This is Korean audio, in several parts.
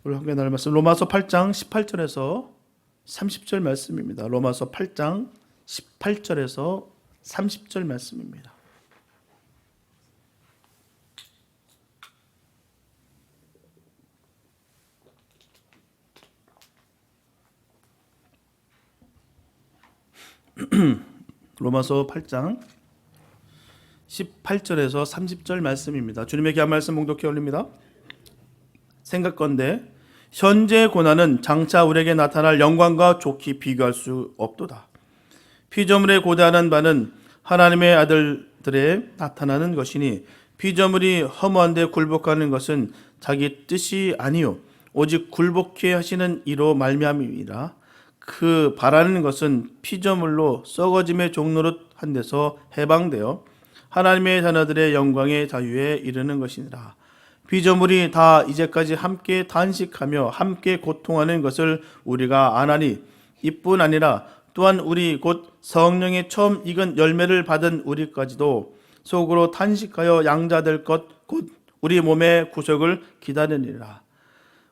우리 함께 나눌 말씀 로마서 8장 18절에서 30절 말씀입니다. 로마서 8장 18절에서 30절 말씀입니다. 로마서 8장 18절에서 30절 말씀입니다. 주님의 귀한 말씀 봉독해 올립니다. 생각건대 현재의 고난은 장차 우리에게 나타날 영광과 좋게 비교할 수 없도다. 피조물에 고대하는 바는 하나님의 아들들에 나타나는 것이니 피조물이 허무한데 굴복하는 것은 자기 뜻이 아니요 오직 굴복해 하시는 이로 말미암이라. 그 바라는 것은 피조물로 썩어짐의 종노릇 한 데서 해방되어 하나님의 자녀들의 영광의 자유에 이르는 것이니라. 피조물이 다 이제까지 함께 단식하며 함께 고통하는 것을 우리가 아나니 이뿐 아니라 또한 우리 곧 성령의 처음 익은 열매를 받은 우리까지도 속으로 탄식하여 양자될 것 곧 우리 몸의 구속을 기다리니라.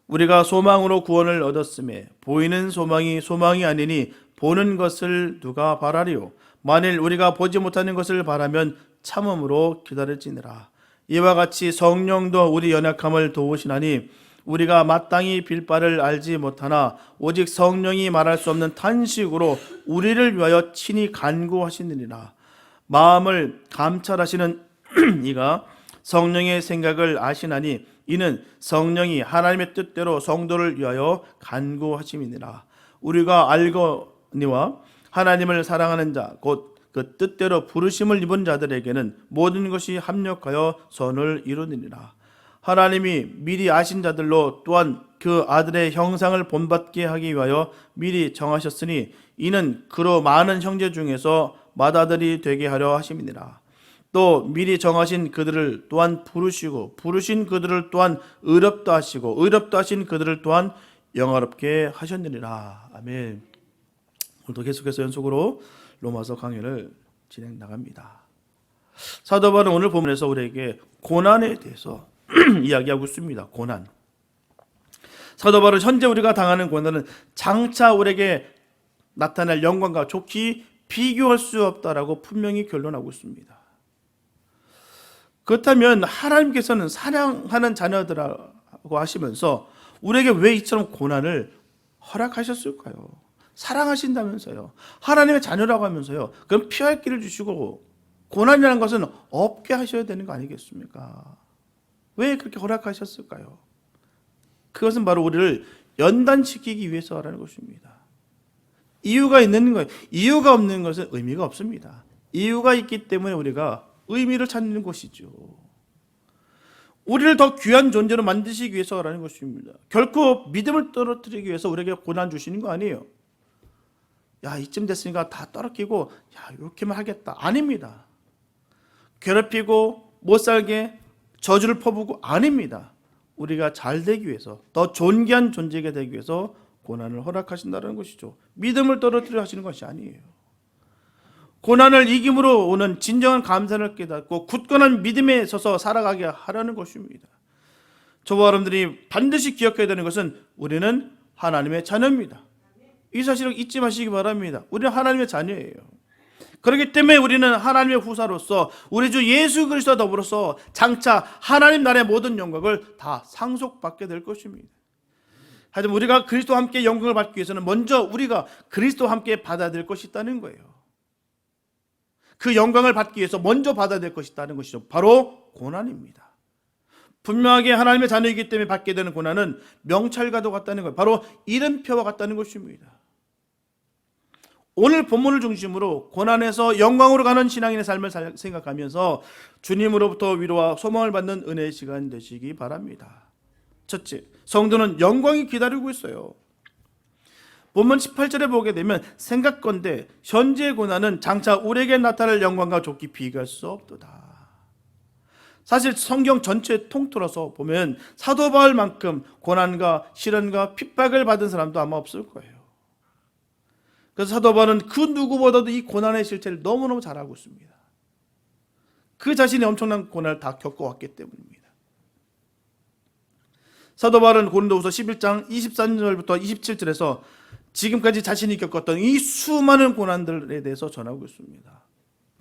우리가 소망으로 구원을 얻었음에 보이는 소망이 아니니 보는 것을 누가 바라리요. 만일 우리가 보지 못하는 것을 바라면 참음으로 기다릴지니라. 이와 같이 성령도 우리 연약함을 도우시나니 우리가 마땅히 빌 바를 알지 못하나 오직 성령이 말할 수 없는 탄식으로 우리를 위하여 친히 간구하시느니라. 마음을 감찰하시는 이가 성령의 생각을 아시나니 이는 성령이 하나님의 뜻대로 성도를 위하여 간구하심이니라. 우리가 알거니와 하나님을 사랑하는 자 곧 그 뜻대로 부르심을 입은 자들에게는 모든 것이 합력하여 선을 이루느니라. 하나님이 미리 아신 자들로 또한 그 아들의 형상을 본받게 하기 위하여 미리 정하셨으니 이는 그로 많은 형제 중에서 맏아들이 되게 하려 하심이니라. 또 미리 정하신 그들을 또한 부르시고 부르신 그들을 또한 의롭다 하시고 의롭다 하신 그들을 또한 영화롭게 하셨느니라. 아멘. 오늘도 계속해서 연속으로 로마서 강의를 진행 나갑니다. 사도 바울은 오늘 본문에서 우리에게 고난에 대해서 이야기하고 있습니다. 고난. 사도 바울은 현재 우리가 당하는 고난은 장차 우리에게 나타날 영광과 좋게 비교할 수 없다라고 분명히 결론하고 있습니다. 그렇다면 하나님께서는 사랑하는 자녀들하고 하시면서 우리에게 왜 이처럼 고난을 허락하셨을까요? 사랑하신다면서요. 하나님의 자녀라고 하면서요. 그럼 피할 길을 주시고 고난이라는 것은 없게 하셔야 되는 거 아니겠습니까? 왜 그렇게 허락하셨을까요? 그것은 바로 우리를 연단시키기 위해서라는 것입니다. 이유가 있는 거예요. 이유가 없는 것은 의미가 없습니다. 이유가 있기 때문에 우리가 의미를 찾는 것이죠. 우리를 더 귀한 존재로 만드시기 위해서라는 것입니다. 결코 믿음을 떨어뜨리기 위해서 우리에게 고난 주시는 거 아니에요. 야, 이쯤 됐으니까 다 떨어뜨리고 야, 이렇게만 하겠다. 아닙니다. 괴롭히고 못 살게 저주를 퍼부고 아닙니다. 우리가 잘 되기 위해서 더 존귀한 존재가 되기 위해서 고난을 허락하신다는 것이죠. 믿음을 떨어뜨려 하시는 것이 아니에요. 고난을 이김으로 오는 진정한 감사를 깨닫고 굳건한 믿음에 서서 살아가게 하라는 것입니다. 저와 여러분들이 반드시 기억해야 되는 것은 우리는 하나님의 자녀입니다. 이 사실을 잊지 마시기 바랍니다. 우리는 하나님의 자녀예요. 그렇기 때문에 우리는 하나님의 후사로서 우리 주 예수 그리스도와 더불어서 장차 하나님 나라의 모든 영광을 다 상속받게 될 것입니다. 하지만 우리가 그리스도와 함께 영광을 받기 위해서는 먼저 우리가 그리스도와 함께 받아야 될 것이 있다는 거예요. 그 영광을 받기 위해서 먼저 받아야 될 것이 있다는 것이죠. 바로 고난입니다. 분명하게 하나님의 자녀이기 때문에 받게 되는 고난은 명찰과도 같다는 거예요. 바로 이름표와 같다는 것입니다. 오늘 본문을 중심으로 고난에서 영광으로 가는 신앙인의 삶을 생각하면서 주님으로부터 위로와 소망을 받는 은혜의 시간 되시기 바랍니다. 첫째, 성도는 영광이 기다리고 있어요. 본문 18절에 보게 되면 생각건대 현재의 고난은 장차 우리에게 나타날 영광과 좋게 비교할 수 없도다. 사실 성경 전체 통틀어서 보면 사도 바울만큼 고난과 시련과 핍박을 받은 사람도 아마 없을 거예요. 그래서 사도 바울은 그 누구보다도 이 고난의 실체를 너무너무 잘 알고 있습니다. 그 자신이 엄청난 고난을 다 겪어왔기 때문입니다. 사도 바울은 고린도후서 11장 23절부터 27절에서 지금까지 자신이 겪었던 이 수많은 고난들에 대해서 전하고 있습니다.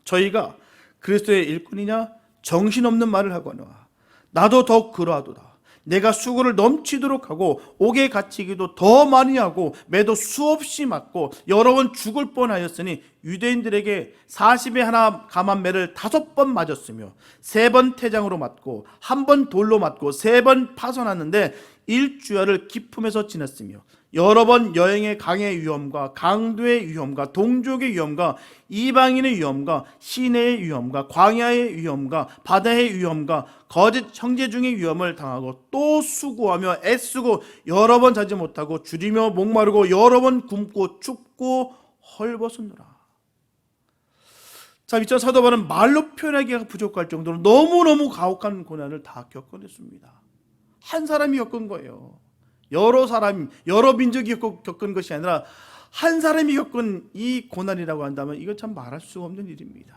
저희가 그리스도의 일꾼이냐 정신없는 말을 하거나 나도 더욱 그러하도다. 내가 수고를 넘치도록 하고 옥에 갇히기도 더 많이 하고 매도 수없이 맞고 여러 번 죽을 뻔하였으니 유대인들에게 40에 하나 감한 매를 5번 맞았으며 3번 태장으로 맞고 1번 돌로 맞고 3번 파손하는데 일주야를 기품에서 지냈으며 여러 번 여행의 강의 위험과 강도의 위험과 동족의 위험과 이방인의 위험과 시내의 위험과 광야의 위험과 바다의 위험과 거짓 형제 중의 위험을 당하고 또 수고하며 애쓰고 여러 번 자지 못하고 줄이며 목마르고 여러 번 굶고 춥고 헐벗었노라. 자, 이처럼 사도 바울은 말로 표현하기가 부족할 정도로 너무너무 가혹한 고난을 다 겪어냈습니다. 한 사람이 겪은 거예요. 여러 사람, 여러 민족이 겪은 것이 아니라 한 사람이 겪은 이 고난이라고 한다면 이거 참 말할 수가 없는 일입니다.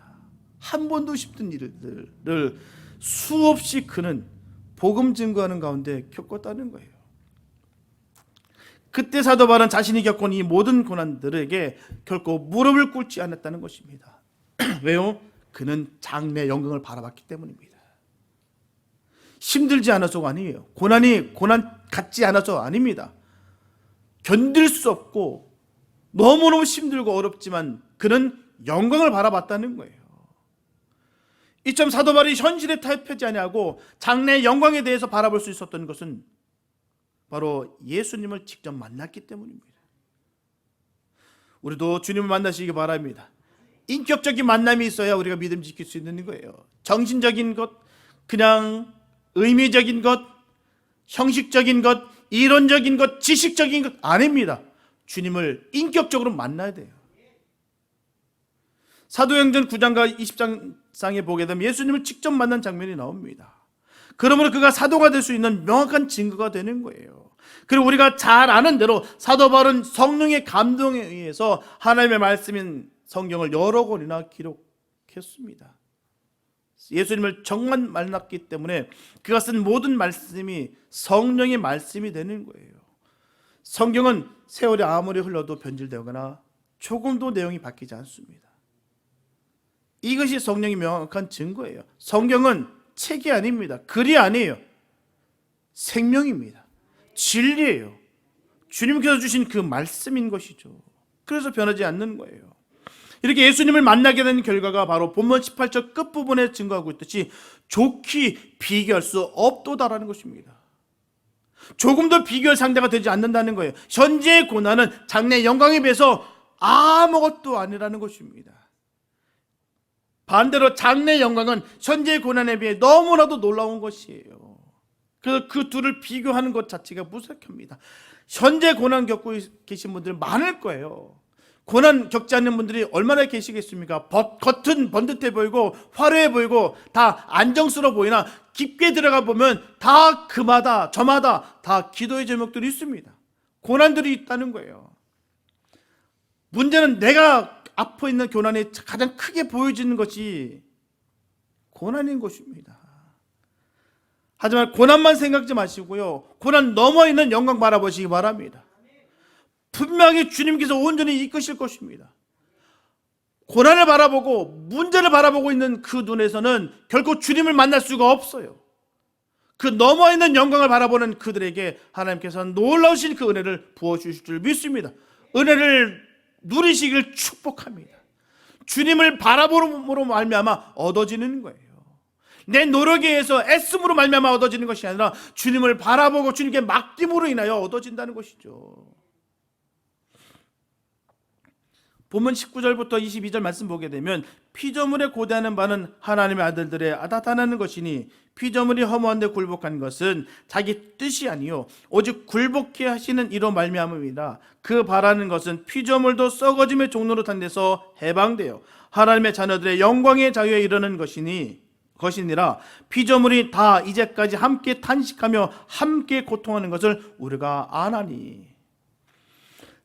한 번도 힘든 일들을 수없이 그는 복음 증거하는 가운데 겪었다는 거예요. 그때 사도 바울은 자신이 겪은 이 모든 고난들에게 결코 무릎을 꿇지 않았다는 것입니다. 왜요? 그는 장래 영광을 바라봤기 때문입니다. 힘들지 않아서가 아니에요. 고난 같지 않아서 아닙니다. 견딜 수 없고 너무너무 힘들고 어렵지만 그는 영광을 바라봤다는 거예요. 이점 사도 바울이 현실에 타협하지 아니하고 장래의 영광에 대해서 바라볼 수 있었던 것은 바로 예수님을 직접 만났기 때문입니다. 우리도 주님을 만나시기 바랍니다. 인격적인 만남이 있어야 우리가 믿음 지킬 수 있는 거예요. 정신적인 것, 그냥 의미적인 것, 형식적인 것, 이론적인 것, 지식적인 것 아닙니다. 주님을 인격적으로 만나야 돼요. 사도행전 9장과 20장에 보게 되면 예수님을 직접 만난 장면이 나옵니다. 그러므로 그가 사도가 될 수 있는 명확한 증거가 되는 거예요. 그리고 우리가 잘 아는 대로 사도 바울은 성령의 감동에 의해서 하나님의 말씀인 성경을 여러 권이나 기록했습니다. 예수님을 정말 만났기 때문에 그가 쓴 모든 말씀이 성령의 말씀이 되는 거예요. 성경은 세월이 아무리 흘러도 변질되거나 조금도 내용이 바뀌지 않습니다. 이것이 성령의 명확한 증거예요. 성경은 책이 아닙니다. 글이 아니에요. 생명입니다. 진리예요. 주님께서 주신 그 말씀인 것이죠. 그래서 변하지 않는 거예요. 이렇게 예수님을 만나게 된 결과가 바로 본문 18절 끝부분에 증거하고 있듯이 좋게 비교할 수 없도다라는 것입니다. 조금도 비교할 상대가 되지 않는다는 거예요. 현재의 고난은 장래 영광에 비해서 아무것도 아니라는 것입니다. 반대로 장래 영광은 현재의 고난에 비해 너무나도 놀라운 것이에요. 그래서 그 둘을 비교하는 것 자체가 무색합니다. 현재 고난 겪고 계신 분들 많을 거예요. 고난 겪지 않는 분들이 얼마나 계시겠습니까? 겉은 번듯해 보이고 화려해 보이고 다 안정스러워 보이나 깊게 들어가 보면 다 그마다 저마다 다 기도의 제목들이 있습니다. 고난들이 있다는 거예요. 문제는 내가 앞에 있는 고난이 가장 크게 보여지는 것이 고난인 것입니다. 하지만 고난만 생각지 마시고요, 고난 넘어 있는 영광 바라보시기 바랍니다. 분명히 주님께서 온전히 이끄실 것입니다. 고난을 바라보고 문제를 바라보고 있는 그 눈에서는 결코 주님을 만날 수가 없어요. 그 넘어있는 영광을 바라보는 그들에게 하나님께서는 놀라우신 그 은혜를 부어주실 줄 믿습니다. 은혜를 누리시길 축복합니다. 주님을 바라봄으로 말미암아 얻어지는 거예요. 내 노력에 의해서 애씀으로 말미암아 얻어지는 것이 아니라 주님을 바라보고 주님께 맡김으로 인하여 얻어진다는 것이죠. 본문 19절부터 22절 말씀 보게 되면 피조물에 고대하는 바는 하나님의 아들들의 아다타나는 것이니 피조물이 허무한데 굴복한 것은 자기 뜻이 아니요 오직 굴복해 하시는 이로 말미암음이라. 그 바라는 것은 피조물도 썩어짐의 종로로 탄 데서 해방되어 하나님의 자녀들의 영광의 자유에 이르는 것이니라. 피조물이 다 이제까지 함께 탄식하며 함께 고통하는 것을 우리가 아나니.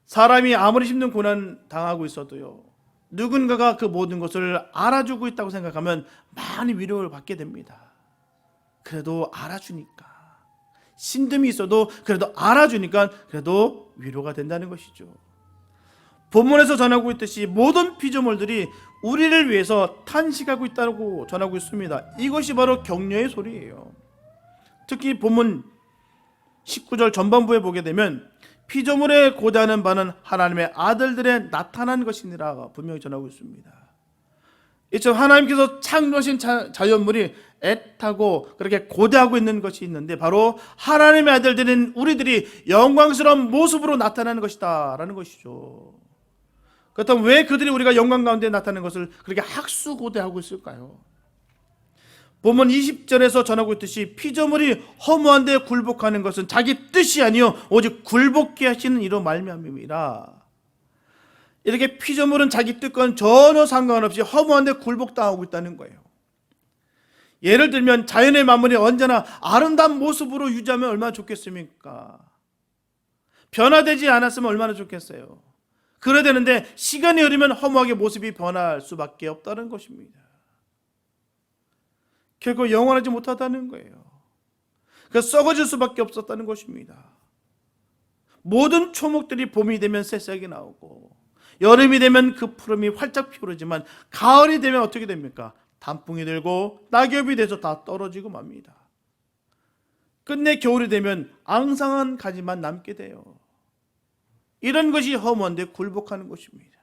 사람이 아무리 힘든 고난 당하고 있어도요, 누군가가 그 모든 것을 알아주고 있다고 생각하면 많이 위로를 받게 됩니다. 그래도 알아주니까, 신듦이 있어도 그래도 알아주니까 그래도 위로가 된다는 것이죠. 본문에서 전하고 있듯이 모든 피조물들이 우리를 위해서 탄식하고 있다고 전하고 있습니다. 이것이 바로 격려의 소리예요. 특히 본문 19절 전반부에 보게 되면 피조물에 고대하는 바는 하나님의 아들들의 나타난 것이니라 분명히 전하고 있습니다. 이처럼 하나님께서 창조하신 자연물이 애타고 그렇게 고대하고 있는 것이 있는데 바로 하나님의 아들들인 우리들이 영광스러운 모습으로 나타나는 것이다 라는 것이죠. 그렇다면 왜 그들이 우리가 영광 가운데 나타나는 것을 그렇게 학수고대하고 있을까요? 본문 20절에서 전하고 있듯이 피조물이 허무한데 굴복하는 것은 자기 뜻이 아니요 오직 굴복케 하시는 이로 말미암음이라. 이렇게 피조물은 자기 뜻과는 전혀 상관없이 허무한데 굴복당하고 있다는 거예요. 예를 들면 자연의 만물이 언제나 아름다운 모습으로 유지하면 얼마나 좋겠습니까? 변화되지 않았으면 얼마나 좋겠어요. 그래야 되는데 시간이 흐르면 허무하게 모습이 변할 수밖에 없다는 것입니다. 결국 영원하지 못하다는 거예요. 그래서 썩어질 수밖에 없었다는 것입니다. 모든 초목들이 봄이 되면 새싹이 나오고 여름이 되면 그 푸름이 활짝 피어오르지만 가을이 되면 어떻게 됩니까? 단풍이 들고 낙엽이 돼서 다 떨어지고 맙니다. 끝내 겨울이 되면 앙상한 가지만 남게 돼요. 이런 것이 허무한데 굴복하는 것입니다.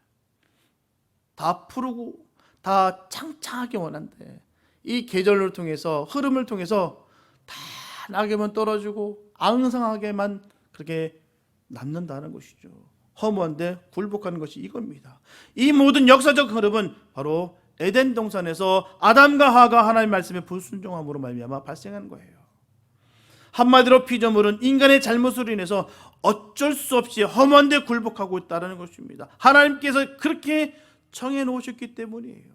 다 푸르고 다 창창하게 원한데 이 계절을 통해서 흐름을 통해서 다 낙엽은 떨어지고 앙상하게만 그렇게 남는다는 것이죠. 허무한데 굴복하는 것이 이겁니다. 이 모든 역사적 흐름은 바로 에덴 동산에서 아담과 하와가 하나님의 말씀에 불순종함으로 말미암아 발생한 거예요. 한마디로 피조물은 인간의 잘못으로 인해서 어쩔 수 없이 허무한데 굴복하고 있다는 것입니다. 하나님께서 그렇게 정해놓으셨기 때문이에요.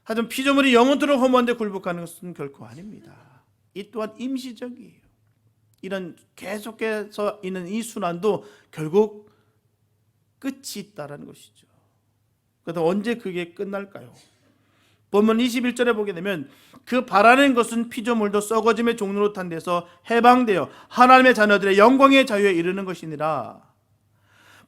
하지만 피조물이 영원토록 허무한데 굴복하는 것은 결코 아닙니다. 이 또한 임시적이에요. 이런 계속해서 있는 이 순환도 결국 끝이 있다는 것이죠. 그래서 언제 그게 끝날까요? 본문 21절에 보게 되면 그 바라는 것은 피조물도 썩어짐의 종로로 탄 데서 해방되어 하나님의 자녀들의 영광의 자유에 이르는 것이니라.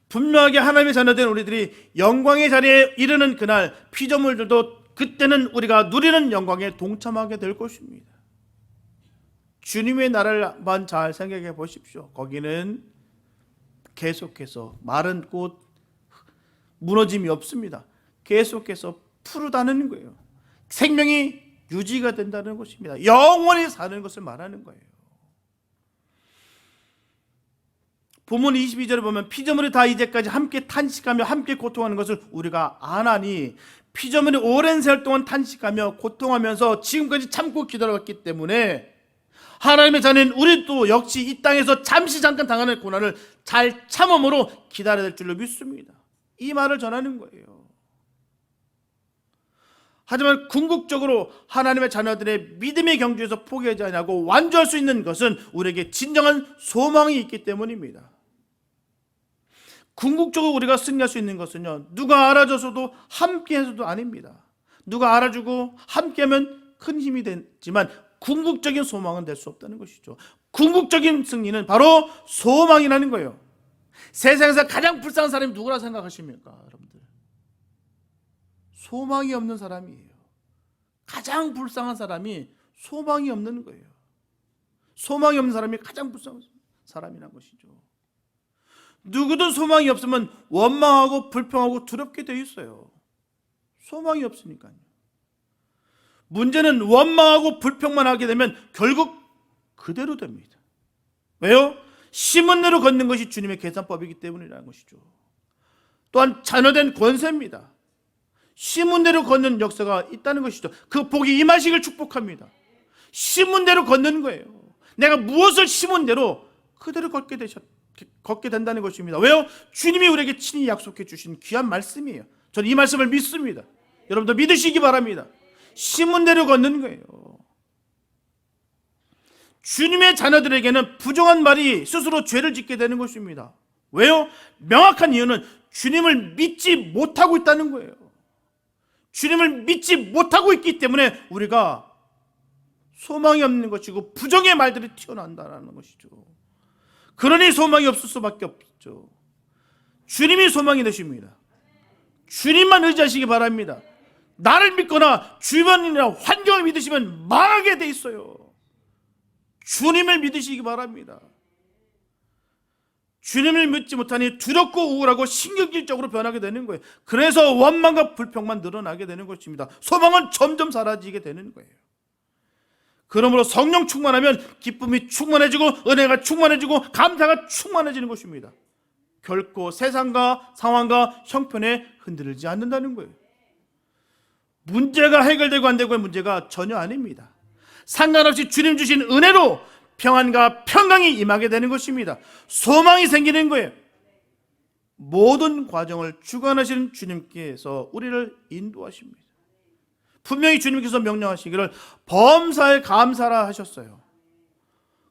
분명하게 하나님의 자녀된 우리들이 영광의 자리에 이르는 그날 피조물들도 그때는 우리가 누리는 영광에 동참하게 될 것입니다. 주님의 나라를만 잘 생각해 보십시오. 거기는 계속해서 마른 꽃 무너짐이 없습니다. 계속해서 푸르다는 거예요. 생명이 유지가 된다는 것입니다. 영원히 사는 것을 말하는 거예요. 본문 22절에 보면 피조물이 다 이제까지 함께 탄식하며 함께 고통하는 것을 우리가 아나니 피조물이 오랜 세월 동안 탄식하며 고통하면서 지금까지 참고 기다려왔기 때문에 하나님의 자녀인 우리도 역시 이 땅에서 잠시 잠깐 당하는 고난을 잘 참음으로 기다려야 될 줄로 믿습니다. 이 말을 전하는 거예요. 하지만 궁극적으로 하나님의 자녀들의 믿음의 경주에서 포기하지 않고 완주할 수 있는 것은 우리에게 진정한 소망이 있기 때문입니다. 궁극적으로 우리가 승리할 수 있는 것은요, 누가 알아줘서도 함께해서도 아닙니다. 누가 알아주고 함께하면 큰 힘이 되지만 궁극적인 소망은 될 수 없다는 것이죠. 궁극적인 승리는 바로 소망이라는 거예요. 세상에서 가장 불쌍한 사람이 누구라 생각하십니까, 여러분들? 소망이 없는 사람이에요. 가장 불쌍한 사람이 소망이 없는 거예요. 소망이 없는 사람이 가장 불쌍한 사람이라는 것이죠. 누구든 소망이 없으면 원망하고 불평하고 두렵게 되어 있어요. 소망이 없으니까요. 문제는 원망하고 불평만 하게 되면 결국 그대로 됩니다. 왜요? 심은 대로 걷는 것이 주님의 계산법이기 때문이라는 것이죠. 또한 자녀된 권세입니다. 심은 대로 걷는 역사가 있다는 것이죠. 그 복이 임하시길 축복합니다. 심은 대로 걷는 거예요. 내가 무엇을 심은 대로 그대로 걷게 된다는 것입니다. 왜요? 주님이 우리에게 친히 약속해 주신 귀한 말씀이에요. 저는 이 말씀을 믿습니다. 여러분도 믿으시기 바랍니다. 심은 대로 걷는 거예요. 주님의 자녀들에게는 부정한 말이 스스로 죄를 짓게 되는 것입니다. 왜요? 명확한 이유는 주님을 믿지 못하고 있다는 거예요. 주님을 믿지 못하고 있기 때문에 우리가 소망이 없는 것이고 부정의 말들이 튀어나온다는 것이죠. 그러니 소망이 없을 수밖에 없죠. 주님이 소망이 되십니다. 주님만 의지하시기 바랍니다. 나를 믿거나 주변이나 환경을 믿으시면 망하게 돼 있어요. 주님을 믿으시기 바랍니다. 주님을 믿지 못하니 두렵고 우울하고 신경질적으로 변하게 되는 거예요. 그래서 원망과 불평만 늘어나게 되는 것입니다. 소망은 점점 사라지게 되는 거예요. 그러므로 성령 충만하면 기쁨이 충만해지고 은혜가 충만해지고 감사가 충만해지는 것입니다. 결코 세상과 상황과 형편에 흔들리지 않는다는 거예요. 문제가 해결되고 안 되고의 문제가 전혀 아닙니다. 상관없이 주님 주신 은혜로 평안과 평강이 임하게 되는 것입니다. 소망이 생기는 거예요. 모든 과정을 주관하시는 주님께서 우리를 인도하십니다. 분명히 주님께서 명령하시기를 범사에 감사라 하셨어요.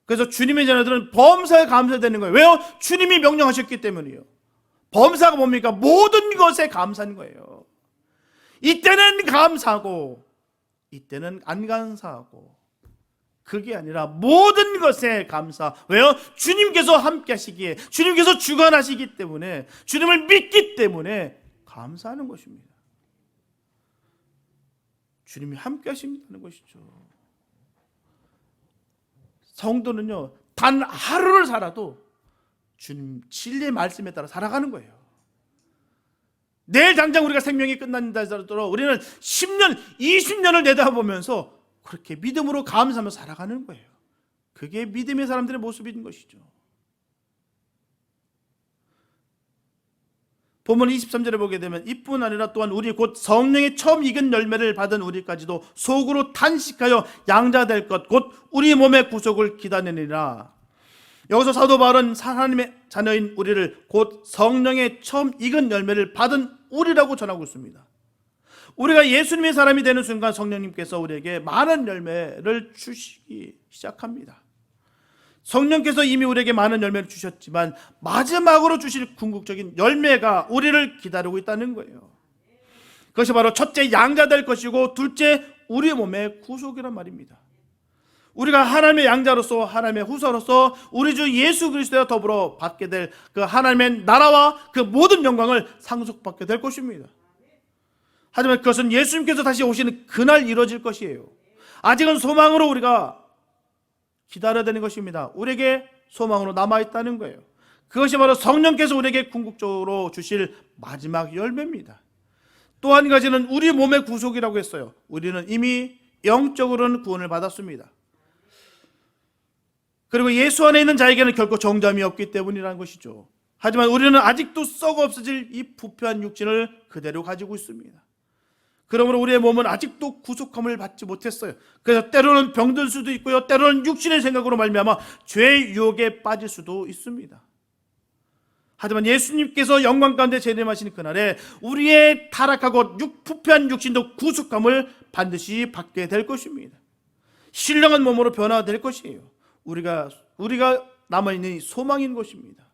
그래서 주님의 자녀들은 범사에 감사되는 거예요. 왜요? 주님이 명령하셨기 때문이에요. 범사가 뭡니까? 모든 것에 감사한 거예요. 이때는 감사하고 이때는 안 감사하고, 그게 아니라 모든 것에 감사. 왜요? 주님께서 함께 하시기에, 주님께서 주관하시기 때문에, 주님을 믿기 때문에 감사하는 것입니다. 주님이 함께 하신다는 것이죠. 성도는요, 단 하루를 살아도 주님 진리의 말씀에 따라 살아가는 거예요. 내일 당장 우리가 생명이 끝난다 하더라도 우리는 10년, 20년을 내다보면서 그렇게 믿음으로 감사하며 살아가는 거예요. 그게 믿음의 사람들의 모습인 것이죠. 본문 23절에 보게 되면 이뿐 아니라 또한 우리 곧 성령의 처음 익은 열매를 받은 우리까지도 속으로 탄식하여 양자될 것 곧 우리 몸의 구속을 기다리니라. 여기서 사도 바울은 하나님의 자녀인 우리를 곧 성령의 처음 익은 열매를 받은 우리라고 전하고 있습니다. 우리가 예수님의 사람이 되는 순간 성령님께서 우리에게 많은 열매를 주시기 시작합니다. 성령께서 이미 우리에게 많은 열매를 주셨지만 마지막으로 주실 궁극적인 열매가 우리를 기다리고 있다는 거예요. 그것이 바로 첫째 양자될 것이고 둘째 우리 몸의 구속이란 말입니다. 우리가 하나님의 양자로서 하나님의 후사로서 우리 주 예수 그리스도와 더불어 받게 될 그 하나님의 나라와 그 모든 영광을 상속받게 될 것입니다. 하지만 그것은 예수님께서 다시 오시는 그날 이루어질 것이에요. 아직은 소망으로 우리가 기다려야 되는 것입니다. 우리에게 소망으로 남아있다는 거예요. 그것이 바로 성령께서 우리에게 궁극적으로 주실 마지막 열매입니다. 또 한 가지는 우리 몸의 구속이라고 했어요. 우리는 이미 영적으로는 구원을 받았습니다. 그리고 예수 안에 있는 자에게는 결코 정잠이 없기 때문이라는 것이죠. 하지만 우리는 아직도 썩어 없어질 이 부패한 육신을 그대로 가지고 있습니다. 그러므로 우리의 몸은 아직도 구속함을 받지 못했어요. 그래서 때로는 병들 수도 있고요, 때로는 육신의 생각으로 말미암아 죄의 유혹에 빠질 수도 있습니다. 하지만 예수님께서 영광 가운데 재림하시는 그날에 우리의 타락하고 부패한 육신도 구속함을 반드시 받게 될 것입니다. 신령한 몸으로 변화될 것이에요. 우리가 남아있는 이 소망인 것입니다.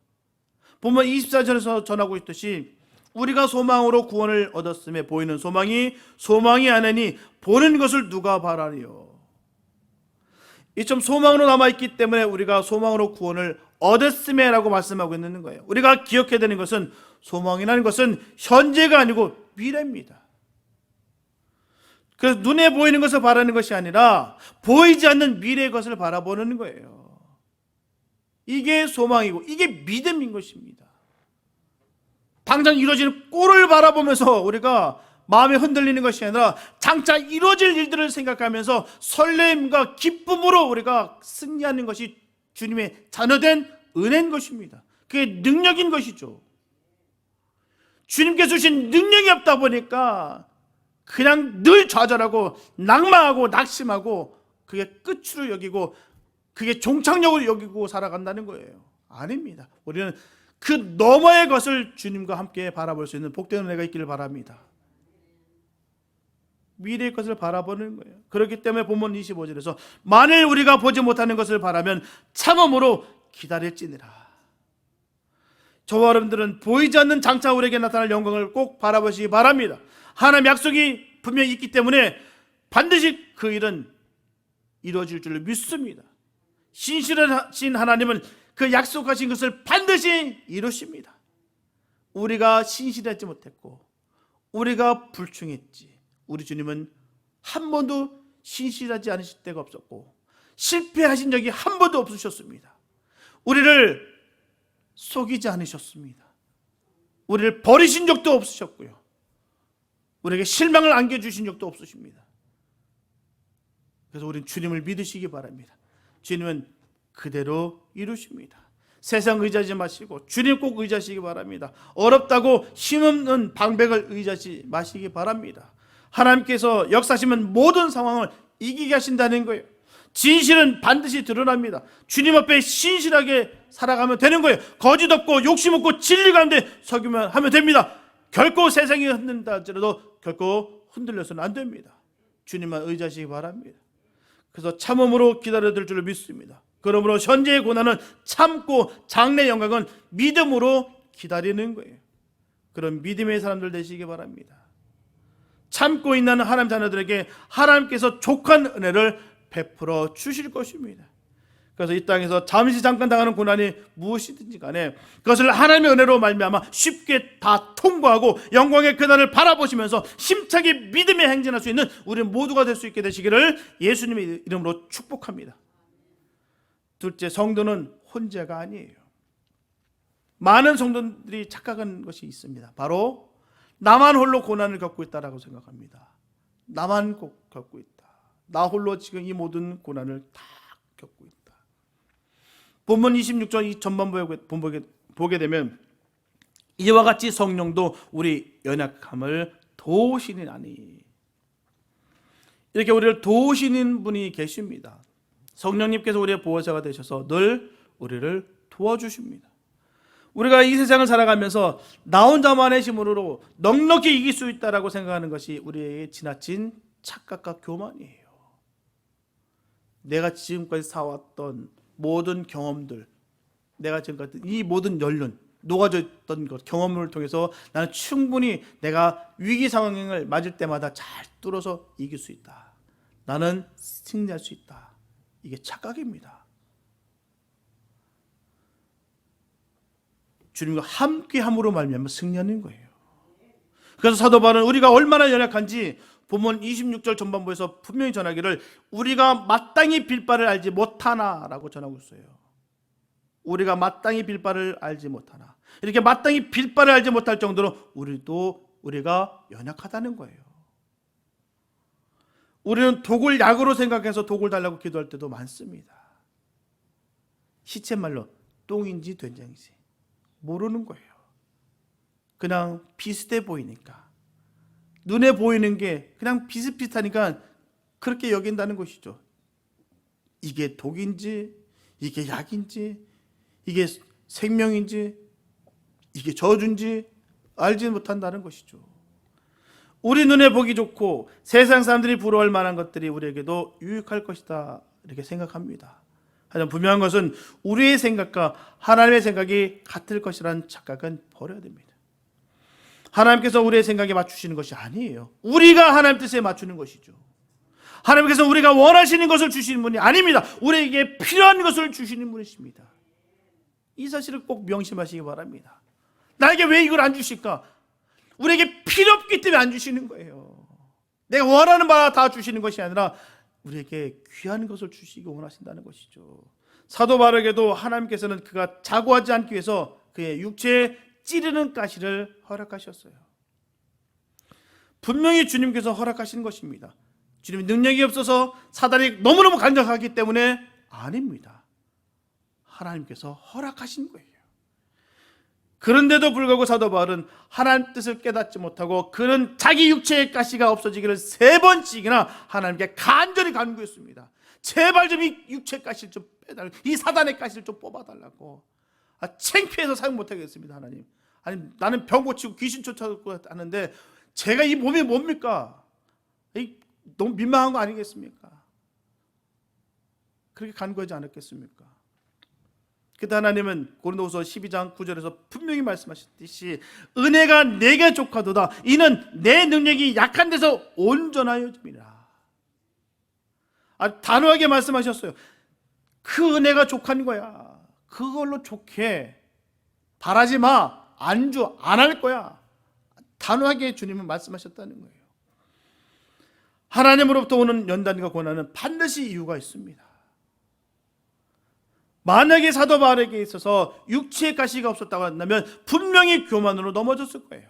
본문 24절에서 전하고 있듯이 우리가 소망으로 구원을 얻었음에 보이는 소망이 아니니 보는 것을 누가 바라리요. 이처럼 소망으로 남아있기 때문에 우리가 소망으로 구원을 얻었음에 라고 말씀하고 있는 거예요. 우리가 기억해야 되는 것은 소망이라는 것은 현재가 아니고 미래입니다. 그래서 눈에 보이는 것을 바라는 것이 아니라 보이지 않는 미래의 것을 바라보는 거예요. 이게 소망이고 이게 믿음인 것입니다. 당장 이루어지는 꼴을 바라보면서 우리가 마음이 흔들리는 것이 아니라 장차 이루어질 일들을 생각하면서 설렘과 기쁨으로 우리가 승리하는 것이 주님의 자녀된 은혜인 것입니다. 그게 능력인 것이죠. 주님께서 주신 능력이 없다 보니까 그냥 늘 좌절하고 낙망하고 낙심하고 그게 끝으로 여기고 그게 종착역으로 여기고 살아간다는 거예요. 아닙니다. 우리는 그 너머의 것을 주님과 함께 바라볼 수 있는 복된 은혜가 있기를 바랍니다. 미래의 것을 바라보는 거예요. 그렇기 때문에 본문 25절에서 만일 우리가 보지 못하는 것을 바라면 참음으로 기다릴지니라. 저와 여러분들은 보이지 않는 장차 우리에게 나타날 영광을 꼭 바라보시기 바랍니다. 하나님의 약속이 분명히 있기 때문에 반드시 그 일은 이루어질 줄로 믿습니다. 신실하신 하나님은 그 약속하신 것을 반드시 이루십니다. 우리가 신실하지 못했고 우리가 불충했지, 우리 주님은 한 번도 신실하지 않으실 때가 없었고 실패하신 적이 한 번도 없으셨습니다. 우리를 속이지 않으셨습니다. 우리를 버리신 적도 없으셨고요, 우리에게 실망을 안겨주신 적도 없으십니다. 그래서 우리는 주님을 믿으시기 바랍니다. 주님은 그대로 이루십니다. 세상 의지하지 마시고 주님 꼭 의지하시기 바랍니다. 어렵다고 힘없는 방백을 의지하지 마시기 바랍니다. 하나님께서 역사하시면 모든 상황을 이기게 하신다는 거예요. 진실은 반드시 드러납니다. 주님 앞에 신실하게 살아가면 되는 거예요. 거짓 없고 욕심 없고 진리 가운데 서기만 하면 됩니다. 결코 세상이 흔든다 할지라도 결코 흔들려서는 안 됩니다. 주님만 의지하시기 바랍니다. 그래서 참음으로 기다려야 될 줄로 믿습니다. 그러므로 현재의 고난은 참고 장래 영광은 믿음으로 기다리는 거예요. 그런 믿음의 사람들 되시기 바랍니다. 참고 있는 하나님 자녀들에게 하나님께서 족한 은혜를 베풀어 주실 것입니다. 그래서 이 땅에서 잠깐 당하는 고난이 무엇이든지 간에 그것을 하나님의 은혜로 말미암아 쉽게 다 통과하고 영광의 그날을 바라보시면서 힘차게 믿음에 행진할 수 있는 우리 모두가 될 수 있게 되시기를 예수님의 이름으로 축복합니다. 둘째, 성도는 혼자가 아니에요. 많은 성도들이 착각한 것이 있습니다. 바로 나만 홀로 고난을 겪고 있다라고 생각합니다. 나만 겪고 있다. 나 홀로 지금 이 모든 고난을 다 겪고 있다. 본문 26절 이 전반부에 보게 되면 이와 같이 성령도 우리 연약함을 도우시니라니, 이렇게 우리를 도우시는 분이 계십니다. 성령님께서 우리의 보호자가 되셔서 늘 우리를 도와주십니다. 우리가 이 세상을 살아가면서 나 혼자만의 힘으로 넉넉히 이길 수 있다라고 생각하는 것이 우리의 지나친 착각과 교만이에요. 내가 지금까지 살아왔던 모든 경험들, 내가 지금까지 이 모든 연륜, 녹아져 있던 것, 경험을 통해서 나는 충분히 내가 위기 상황을 맞을 때마다 잘 뚫어서 이길 수 있다. 나는 승리할 수 있다. 이게 착각입니다. 주님과 함께함으로 말미암아 승리하는 거예요. 그래서 사도 바울은 우리가 얼마나 연약한지 본문 26절 전반부에서 분명히 전하기를 우리가 마땅히 빌 바를 알지 못하나라고 전하고 있어요. 우리가 마땅히 빌 바를 알지 못하나, 이렇게 마땅히 빌 바를 알지 못할 정도로 우리가 연약하다는 거예요. 우리는 독을 약으로 생각해서 독을 달라고 기도할 때도 많습니다. 시쳇말로 똥인지 된장인지 모르는 거예요. 그냥 비슷해 보이니까, 눈에 보이는 게 그냥 비슷비슷하니까 그렇게 여긴다는 것이죠. 이게 독인지, 이게 약인지, 이게 생명인지, 이게 저주인지 알지 못한다는 것이죠. 우리 눈에 보기 좋고 세상 사람들이 부러워할 만한 것들이 우리에게도 유익할 것이다 이렇게 생각합니다. 하지만 분명한 것은 우리의 생각과 하나님의 생각이 같을 것이라는 착각은 버려야 됩니다. 하나님께서 우리의 생각에 맞추시는 것이 아니에요. 우리가 하나님 뜻에 맞추는 것이죠. 하나님께서 우리가 원하시는 것을 주시는 분이 아닙니다. 우리에게 필요한 것을 주시는 분이십니다. 이 사실을 꼭 명심하시기 바랍니다. 나에게 왜 이걸 안 주실까? 우리에게 필요 없기 때문에 안 주시는 거예요. 내가 원하는 바 다 주시는 것이 아니라 우리에게 귀한 것을 주시기 원하신다는 것이죠. 사도 바울에게도 하나님께서는 그가 자고하지 않기 위해서 그의 육체에 찌르는 가시를 허락하셨어요. 분명히 주님께서 허락하신 것입니다. 주님이 능력이 없어서 사단이 너무너무 강력하기 때문에 아닙니다. 하나님께서 허락하신 거예요. 그런데도 불구하고 사도 바울은 하나님 뜻을 깨닫지 못하고 그는 자기 육체의 가시가 없어지기를 3번씩이나 하나님께 간절히 간구했습니다. 제발 좀 이 육체 가시를 좀 빼달라고, 이 사단의 가시를 좀 뽑아달라고. 창피해서 사용 못하겠습니다. 하나님, 아니 나는 병 고치고 귀신 쫓아오고 하는데 제가 이 몸이 뭡니까? 너무 민망한 거 아니겠습니까? 그렇게 간구하지 않았겠습니까? 그때 하나님은 고린도후서 12장 9절에서 분명히 말씀하셨듯이 은혜가 내게 족하도다. 이는 내 능력이 약한 데서 온전하여집니다. 단호하게 말씀하셨어요. 그 은혜가 족한 거야. 그걸로 족해. 바라지 마. 안주 안 할 거야. 단호하게 주님은 말씀하셨다는 거예요. 하나님으로부터 오는 연단과 고난은 반드시 이유가 있습니다. 만약에 사도 바울에게 있어서 육체의 가시가 없었다고 한다면 분명히 교만으로 넘어졌을 거예요.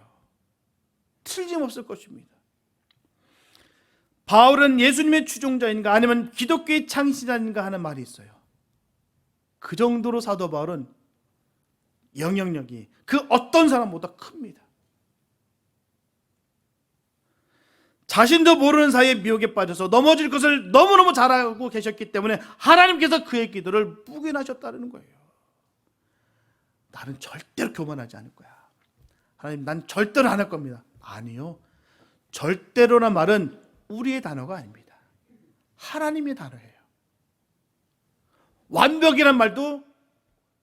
틀림없을 것입니다. 바울은 예수님의 추종자인가 아니면 기독교의 창시자인가 하는 말이 있어요. 그 정도로 사도 바울은 영향력이 그 어떤 사람보다 큽니다. 자신도 모르는 사이에 미혹에 빠져서 넘어질 것을 너무너무 잘 알고 계셨기 때문에 하나님께서 그의 기도를 묵인하셨다는 거예요. 나는 절대로 교만하지 않을 거야. 하나님, 난 절대로 안 할 겁니다. 아니요. 절대로란 말은 우리의 단어가 아닙니다. 하나님의 단어예요. 완벽이란 말도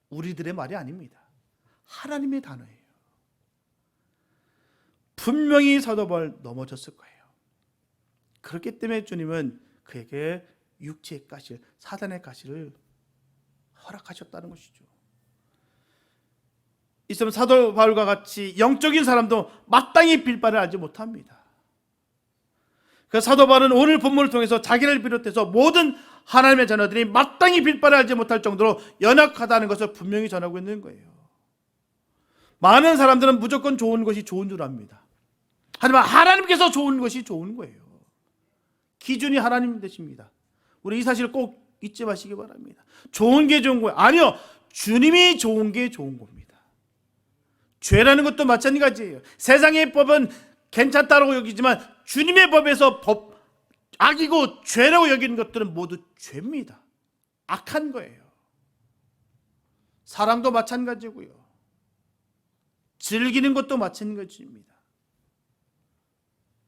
우리들의 말이 아닙니다. 하나님의 단어예요. 분명히 사도 바울 넘어졌을 거예요. 그렇기 때문에 주님은 그에게 육체의 가시, 사단의 가시를 허락하셨다는 것이죠. 있으면 사도 바울과 같이 영적인 사람도 마땅히 빌바를 알지 못합니다. 그 사도 바울은 오늘 본문을 통해서 자기를 비롯해서 모든 하나님의 자녀들이 마땅히 빌바를 알지 못할 정도로 연약하다는 것을 분명히 전하고 있는 거예요. 많은 사람들은 무조건 좋은 것이 좋은 줄 압니다. 하지만 하나님께서 좋은 것이 좋은 거예요. 기준이 하나님 되십니다. 우리 이 사실 꼭 잊지 마시기 바랍니다. 좋은 게 좋은 거예요. 아니요. 주님이 좋은 게 좋은 겁니다. 죄라는 것도 마찬가지예요. 세상의 법은 괜찮다고 여기지만 주님의 법에서 악이고 죄라고 여기는 것들은 모두 죄입니다. 악한 거예요. 사랑도 마찬가지고요. 즐기는 것도 마찬가지입니다.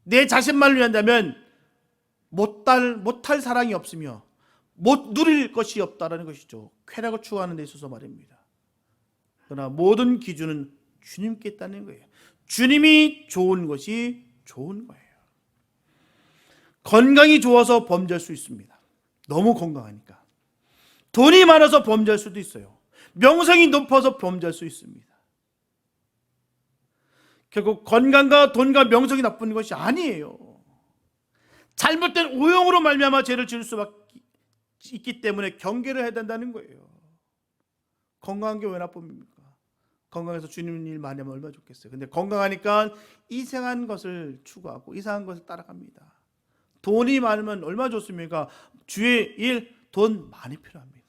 내 자신만을 위한다면 못할 사랑이 없으며 못 누릴 것이 없다라는 것이죠. 쾌락을 추구하는 데 있어서 말입니다. 그러나 모든 기준은 주님께 있다는 거예요. 주님이 좋은 것이 좋은 거예요. 건강이 좋아서 범죄할 수 있습니다. 너무 건강하니까. 돈이 많아서 범죄할 수도 있어요. 명성이 높아서 범죄할 수 있습니다. 결국 건강과 돈과 명성이 나쁜 것이 아니에요. 잘못된 오용으로 말미암아 죄를 지을 수밖에 있기 때문에 경계를 해야 된다는 거예요. 건강한 게 왜 나쁩니까? 건강해서 주님 일 많이 하면 얼마나 좋겠어요. 근데 건강하니까 이상한 것을 추구하고 이상한 것을 따라갑니다. 돈이 많으면 얼마나 좋습니까? 주의 일, 돈 많이 필요합니다.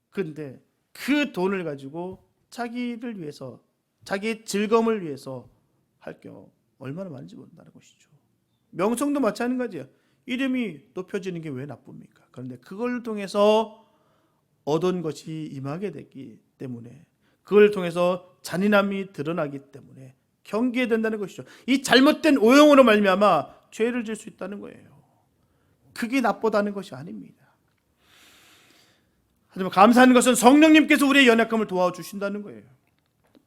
그런데 그 돈을 가지고 자기를 위해서, 자기의 즐거움을 위해서 할 게 얼마나 많은지 모른다는 것이죠. 명성도 마찬가지예요. 이름이 높여지는 게 왜 나쁩니까? 그런데 그걸 통해서 얻은 것이 임하게 됐기 때문에, 그걸 통해서 잔인함이 드러나기 때문에 경계해야 된다는 것이죠. 이 잘못된 오용으로 말미암아 죄를 질 수 있다는 거예요. 그게 나쁘다는 것이 아닙니다. 하지만 감사한 것은 성령님께서 우리의 연약함을 도와주신다는 거예요.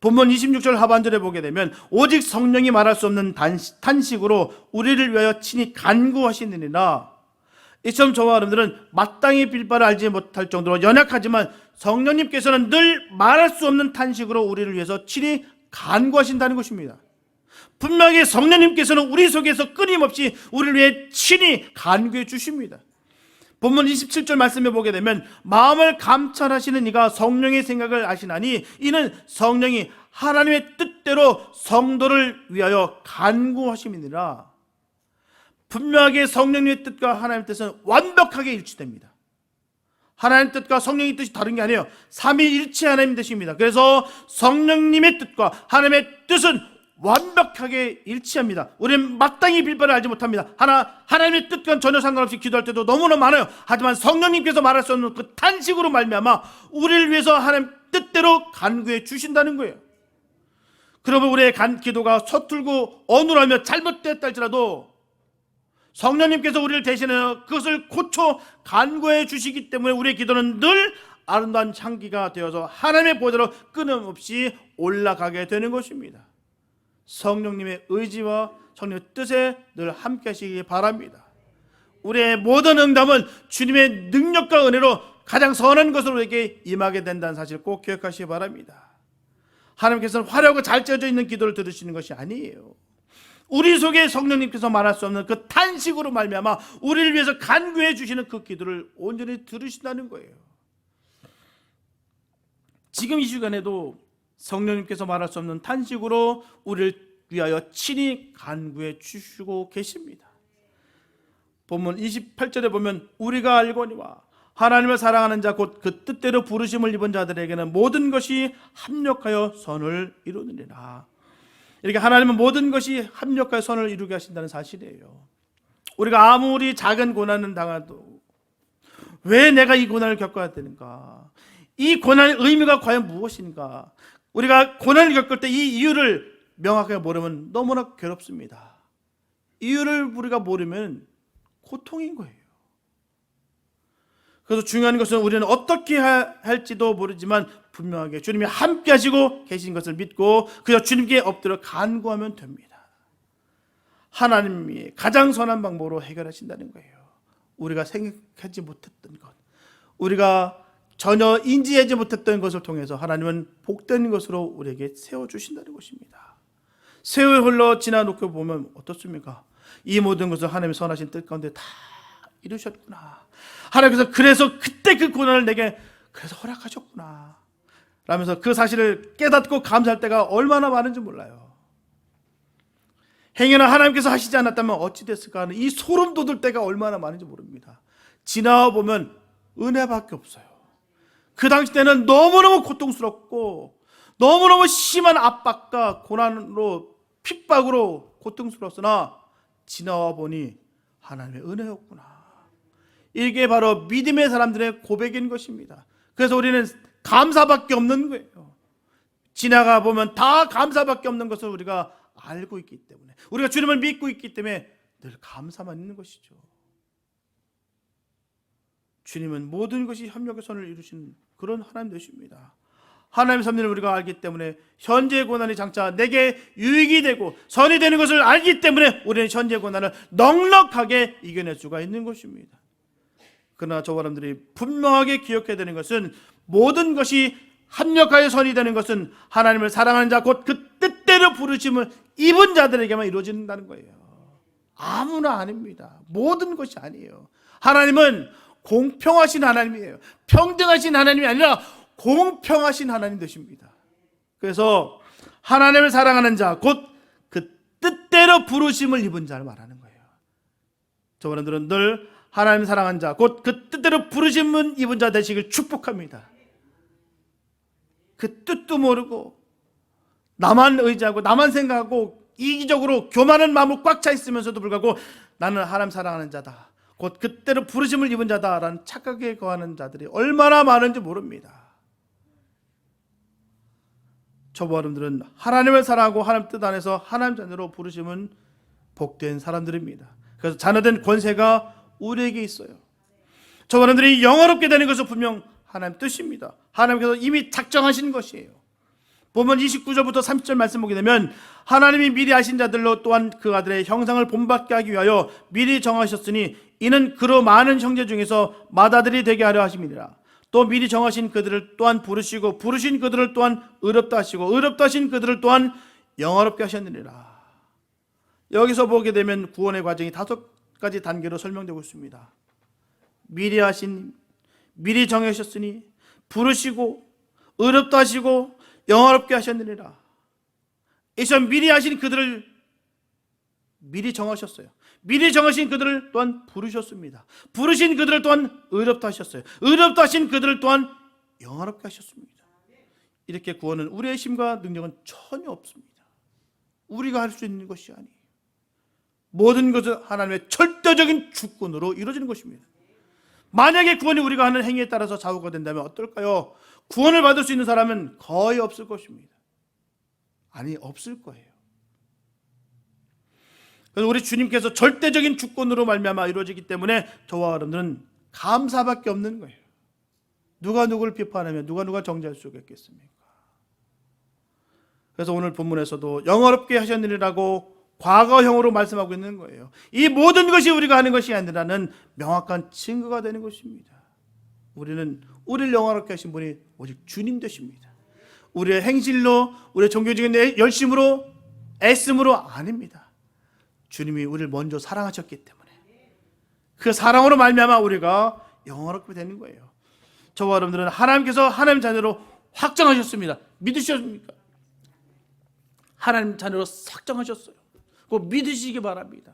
본문 26절 하반절에 보게 되면 오직 성령이 말할 수 없는 탄식으로 우리를 위하여 친히 간구하시느니라. 이처럼 저와 여러분들은 마땅히 빌바를 알지 못할 정도로 연약하지만 성령님께서는 늘 말할 수 없는 탄식으로 우리를 위해서 친히 간구하신다는 것입니다. 분명히 성령님께서는 우리 속에서 끊임없이 우리를 위해 친히 간구해 주십니다. 본문 27절 말씀에 보게 되면 마음을 감찰하시는 이가 성령의 생각을 아시나니 이는 성령이 하나님의 뜻대로 성도를 위하여 간구하심이니라. 분명하게 성령님의 뜻과 하나님의 뜻은 완벽하게 일치됩니다. 하나님의 뜻과 성령의 뜻이 다른 게 아니에요. 삼위일체 하나님 뜻입니다. 그래서 성령님의 뜻과 하나님의 뜻은 완벽하게 일치합니다. 우리는 마땅히 빌바를 알지 못합니다. 하나님의 뜻과는 전혀 상관없이 기도할 때도 너무나 많아요. 하지만 성령님께서 말할 수 없는 그 탄식으로 말미암아 우리를 위해서 하나님 뜻대로 간구해 주신다는 거예요. 그러면 우리의 기도가 서툴고 어눌하며 잘못됐다 할지라도 성령님께서 우리를 대신하여 그것을 고쳐 간구해 주시기 때문에 우리의 기도는 늘 아름다운 향기가 되어서 하나님의 보좌로 끊임없이 올라가게 되는 것입니다. 성령님의 의지와 성령의 뜻에 늘 함께 하시기 바랍니다. 우리의 모든 응답은 주님의 능력과 은혜로 가장 선한 것으로 우리에게 임하게 된다는 사실을 꼭 기억하시기 바랍니다. 하나님께서는 화려하고 잘 째져 있는 기도를 들으시는 것이 아니에요. 우리 속에 성령님께서 말할 수 없는 그 탄식으로 말미암아 우리를 위해서 간구해 주시는 그 기도를 온전히 들으신다는 거예요. 지금 이 시간에도 성령님께서 말할 수 없는 탄식으로 우리를 위하여 친히 간구해 주시고 계십니다. 본문 28절에 보면 우리가 알거니와 하나님을 사랑하는 자 곧 그 뜻대로 부르심을 입은 자들에게는 모든 것이 합력하여 선을 이루느니라. 이렇게 하나님은 모든 것이 합력하여 선을 이루게 하신다는 사실이에요. 우리가 아무리 작은 고난을 당해도 왜 내가 이 고난을 겪어야 되는가? 이 고난의 의미가 과연 무엇인가? 우리가 고난을 겪을 때 이 이유를 명확하게 모르면 너무나 괴롭습니다. 이유를 우리가 모르면 고통인 거예요. 그래서 중요한 것은 우리는 어떻게 할지도 모르지만 분명하게 주님이 함께 하시고 계신 것을 믿고 그저 주님께 엎드려 간구하면 됩니다. 하나님이 가장 선한 방법으로 해결하신다는 거예요. 우리가 생각하지 못했던 것, 우리가 전혀 인지하지 못했던 것을 통해서 하나님은 복된 것으로 우리에게 세워주신다는 것입니다. 세월 흘러 지나놓고 보면 어떻습니까? 이 모든 것을 하나님의 선하신 뜻 가운데 다 이루셨구나. 하나님께서 그래서 그때 그 고난을 내게 그래서 허락하셨구나 라면서 그 사실을 깨닫고 감사할 때가 얼마나 많은지 몰라요. 행여나 하나님께서 하시지 않았다면 어찌 됐을까 하는 이 소름 돋을 때가 얼마나 많은지 모릅니다. 지나와 보면 은혜밖에 없어요. 그 당시 때는 너무너무 고통스럽고 너무너무 심한 압박과 고난으로 핍박으로 고통스러웠으나 지나와 보니 하나님의 은혜였구나. 이게 바로 믿음의 사람들의 고백인 것입니다. 그래서 우리는 감사밖에 없는 거예요. 지나가 보면 다 감사밖에 없는 것을 우리가 알고 있기 때문에, 우리가 주님을 믿고 있기 때문에 늘 감사만 있는 것이죠. 주님은 모든 것이 협력의 선을 이루시는 그런 하나님 되십니다. 하나님의 섭리를 우리가 알기 때문에 현재의 고난이 장차 내게 유익이 되고 선이 되는 것을 알기 때문에 우리는 현재의 고난을 넉넉하게 이겨낼 수가 있는 것입니다. 그러나 저와 여러분들이 분명하게 기억해야 되는 것은 모든 것이 합력하여 선이 되는 것은 하나님을 사랑하는 자 곧 그 뜻대로 부르심을 입은 자들에게만 이루어진다는 거예요. 아무나 아닙니다. 모든 것이 아니에요. 하나님은 공평하신 하나님이에요. 평등하신 하나님이 아니라 공평하신 하나님 되십니다. 그래서 하나님을 사랑하는 자 곧 그 뜻대로 부르심을 입은 자를 말하는 거예요. 저와 여러분들은 늘 하나님 사랑하는 자 곧 그 뜻대로 부르심을 입은 자 되시길 축복합니다. 그 뜻도 모르고 나만 의지하고 나만 생각하고 이기적으로 교만한 마음으로 꽉 차 있으면서도 불구하고 나는 하나님 사랑하는 자다, 곧 그때로 부르심을 입은 자다라는 착각에 거하는 자들이 얼마나 많은지 모릅니다. 저와 여러분들은 하나님을 사랑하고 하나님 뜻 안에서 하나님 자녀로 부르심은 복된 사람들입니다. 그래서 자녀된 권세가 우리에게 있어요. 저와 여러분들이 영화롭게 되는 것은 분명 하나님 뜻입니다. 하나님께서 이미 작정하신 것이에요. 보면 29절부터 30절 말씀 보게 되면 하나님이 미리 아신 자들로 또한 그 아들의 형상을 본받게 하기 위하여 미리 정하셨으니 이는 그로 많은 형제 중에서 맏아들이 되게 하려 하심이니라. 또 미리 정하신 그들을 또한 부르시고 부르신 그들을 또한 의롭다 하시고 의롭다 하신 그들을 또한 영화롭게 하셨느니라. 여기서 보게 되면 구원의 과정이 5가지 단계로 설명되고 있습니다. 미리 하신, 미리 정하셨으니 부르시고 의롭다 하시고 영화롭게 하셨느니라. 이서 미리 하신 그들을 미리 정하셨어요. 미리 정하신 그들을 또한 부르셨습니다. 부르신 그들을 또한 의롭다 하셨어요. 의롭다 하신 그들을 또한 영화롭게 하셨습니다. 이렇게 구원은 우리의 힘과 능력은 전혀 없습니다. 우리가 할 수 있는 것이 아니에요. 모든 것은 하나님의 절대적인 주권으로 이루어지는 것입니다. 만약에 구원이 우리가 하는 행위에 따라서 좌우가 된다면 어떨까요? 구원을 받을 수 있는 사람은 거의 없을 것입니다. 아니, 없을 거예요. 그래서 우리 주님께서 절대적인 주권으로 말미암아 이루어지기 때문에 저와 여러분들은 감사밖에 없는 거예요. 누가 누구를 비판하면 누가 정죄할 수가 있겠습니까? 그래서 오늘 본문에서도 영화롭게 하셨느니라고 과거형으로 말씀하고 있는 거예요. 이 모든 것이 우리가 하는 것이 아니라는 명확한 증거가 되는 것입니다. 우리를 영화롭게 하신 분이 오직 주님 되십니다. 우리의 행실로, 우리의 종교적인 열심으로, 애씀으로 아닙니다. 주님이 우리를 먼저 사랑하셨기 때문에 그 사랑으로 말미암아 우리가 영화롭게 되는 거예요. 저와 여러분들은 하나님께서 하나님 자녀로 확정하셨습니다. 믿으셨습니까? 하나님 자녀로 확정하셨어요. 그거 믿으시기 바랍니다.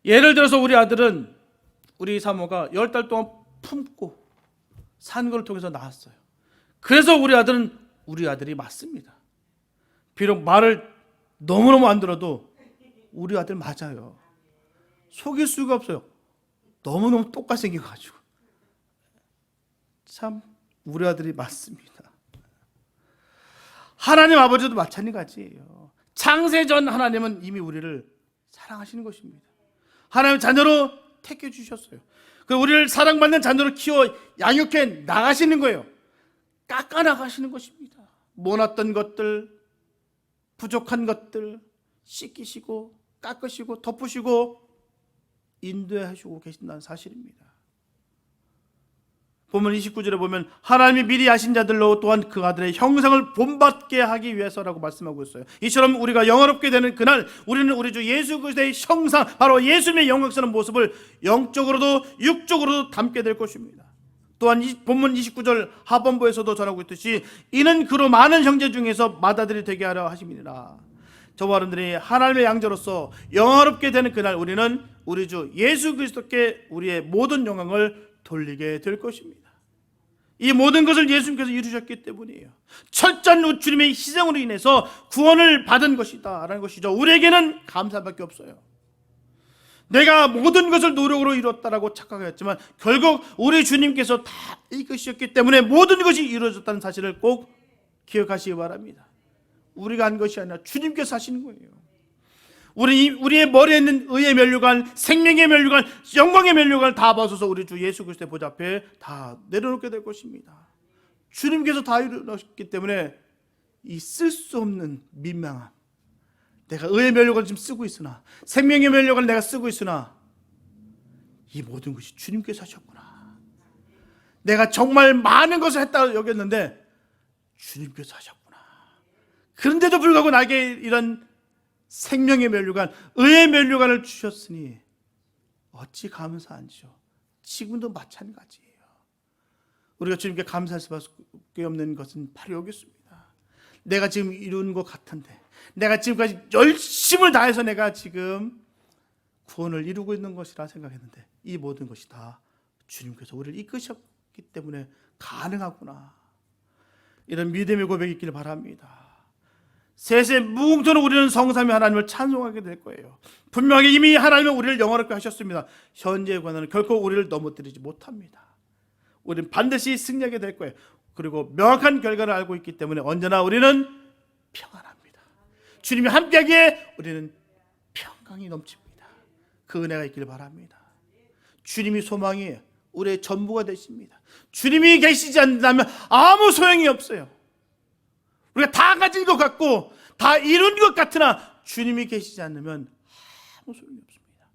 예를 들어서 우리 아들은, 우리 사모가 10달 동안 품고 산 걸 통해서 낳았어요. 그래서 우리 아들은 우리 아들이 맞습니다. 비록 말을 너무너무 안 들어도 우리 아들 맞아요. 속일 수가 없어요. 너무너무 똑같이 생겨가지고. 참 우리 아들이 맞습니다. 하나님 아버지도 마찬가지예요. 창세전 하나님은 이미 우리를 사랑하시는 것입니다. 하나님 자녀로 택해 주셨어요. 우리를 사랑받는 자녀로 키워 양육해 나가시는 거예요. 깎아 나가시는 것입니다. 모났던 것들, 부족한 것들 씻기시고 깎으시고 덮으시고 인도하시고 계신다는 사실입니다. 본문 29절에 보면 하나님이 미리 아신 자들로 또한 그 아들의 형상을 본받게 하기 위해서라고 말씀하고 있어요. 이처럼 우리가 영화롭게 되는 그날 우리는 우리 주 예수 그리스도의 형상, 바로 예수님의 영광스러운 모습을 영적으로도 육적으로도 담게 될 것입니다. 또한 이 본문 29절 하반부에서도 전하고 있듯이 이는 그로 많은 형제 중에서 맏아들이 되게 하려 하심이니라. 저와 여러분들이 하나님의 양자로서 영화롭게 되는 그날 우리는 우리 주 예수 그리스도께 우리의 모든 영광을 돌리게 될 것입니다. 이 모든 것을 예수님께서 이루셨기 때문이에요. 철저한 주님의 희생으로 인해서 구원을 받은 것이다 라는 것이죠. 우리에게는 감사밖에 없어요. 내가 모든 것을 노력으로 이뤘다라고 착각했지만 결국 우리 주님께서 다 이끄셨기 때문에 모든 것이 이루어졌다는 사실을 꼭 기억하시기 바랍니다. 우리가 한 것이 아니라 주님께서 하시는 거예요. 우리의 머리에 있는 의의 면류관, 생명의 면류관, 영광의 면류관을 다 벗어서 우리 주 예수 그리스도의 보좌 앞에 다 내려놓게 될 것입니다. 주님께서 다 이루셨기 때문에 이 쓸 수 없는 민망함, 내가 의의 면류관을 지금 쓰고 있으나, 생명의 면류관을 내가 쓰고 있으나 이 모든 것이 주님께서 하셨구나. 내가 정말 많은 것을 했다고 여겼는데 주님께서 하셨구나. 그런데도 불구하고 나에게 이런 생명의 면류관, 의의 면류관을 주셨으니 어찌 감사한지요. 지금도 마찬가지예요. 우리가 주님께 감사할 수밖에 없는 것은 바로 여기 있습니다. 내가 지금 이룬 것 같은데, 내가 지금까지 열심을 다해서 내가 지금 구원을 이루고 있는 것이라 생각했는데 이 모든 것이 다 주님께서 우리를 이끄셨기 때문에 가능하구나. 이런 믿음의 고백이 있기를 바랍니다. 셋의 무궁토록 우리는 성삼위 하나님을 찬송하게 될 거예요. 분명히 이미 하나님은 우리를 영화롭게 하셨습니다. 현재의 권한은 결코 우리를 넘어뜨리지 못합니다. 우리는 반드시 승리하게 될 거예요. 그리고 명확한 결과를 알고 있기 때문에 언제나 우리는 평안합니다. 주님이 함께하기에 우리는 평강이 넘칩니다. 그 은혜가 있기를 바랍니다. 주님이 소망이에요. 우리의 전부가 되십니다. 주님이 계시지 않는다면 아무 소용이 없어요. 우리가 다 가진 것 같고 다 이룬 것 같으나 주님이 계시지 않으면 아무 소용이 없습니다.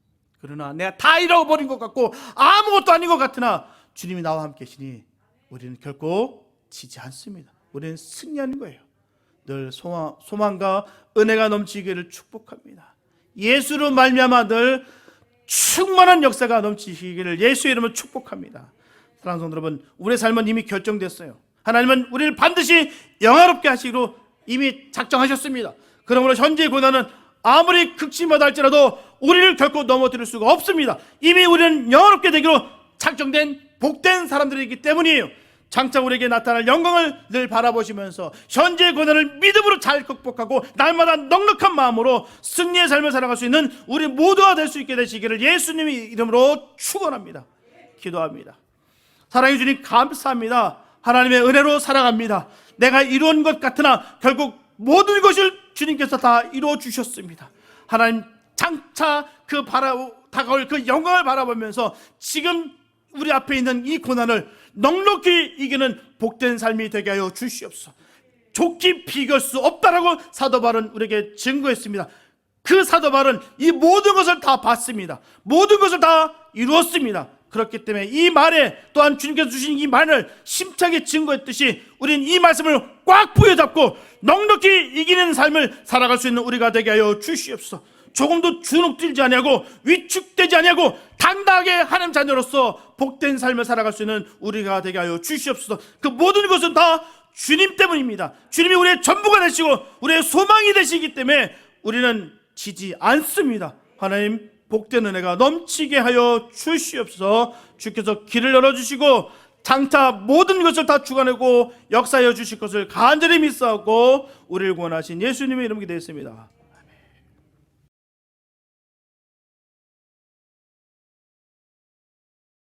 그러나 내가 다 잃어버린 것 같고 아무것도 아닌 것 같으나 주님이 나와 함께 계시니 우리는 결코 지지 않습니다. 우리는 승리하는 거예요. 늘 소망과 은혜가 넘치기를 축복합니다. 예수로 말미암아 늘 충만한 역사가 넘치시기를 예수의 이름으로 축복합니다. 사랑하는 성도 여러분, 우리의 삶은 이미 결정됐어요. 하나님은 우리를 반드시 영화롭게 하시기로 이미 작정하셨습니다. 그러므로 현재의 고난은 아무리 극심하다 할지라도 우리를 결코 넘어뜨릴 수가 없습니다. 이미 우리는 영화롭게 되기로 작정된 복된 사람들이기 때문이에요. 장차 우리에게 나타날 영광을 늘 바라보시면서 현재의 고난을 믿음으로 잘 극복하고 날마다 넉넉한 마음으로 승리의 삶을 살아갈 수 있는 우리 모두가 될 수 있게 되시기를 예수님의 이름으로 축원합니다. 기도합니다. 사랑해 주님 감사합니다. 하나님의 은혜로 살아갑니다. 내가 이루은 것 같으나 결국 모든 것을 주님께서 다 이루어 주셨습니다. 하나님 장차 다가올 그 영광을 바라보면서 지금 우리 앞에 있는 이 고난을 넉넉히 이기는 복된 삶이 되게 하여 주시옵소서. 좋게 비교할 수 없다라고 사도 바울은 우리에게 증거했습니다. 그 사도 바울은 이 모든 것을 다 봤습니다. 모든 것을 다 이루었습니다. 그렇기 때문에 이 말에, 또한 주님께서 주신 이 말을 심차게 증거했듯이 우리는 이 말씀을 꽉 부여잡고 넉넉히 이기는 삶을 살아갈 수 있는 우리가 되게 하여 주시옵소서. 조금도 주눅들지 아니하고 위축되지 아니하고 당당하게 하나님 자녀로서 복된 삶을 살아갈 수 있는 우리가 되게 하여 주시옵소서. 그 모든 것은 다 주님 때문입니다. 주님이 우리의 전부가 되시고 우리의 소망이 되시기 때문에 우리는 지지 않습니다. 하나님, 복된 은혜가 넘치게 하여 주시옵소서. 주께서 길을 열어주시고 장차 모든 것을 다 주관하고 역사하여 주실 것을 간절히 믿사오고 우리를 구원하신 예수님의 이름으로 기도했습니다.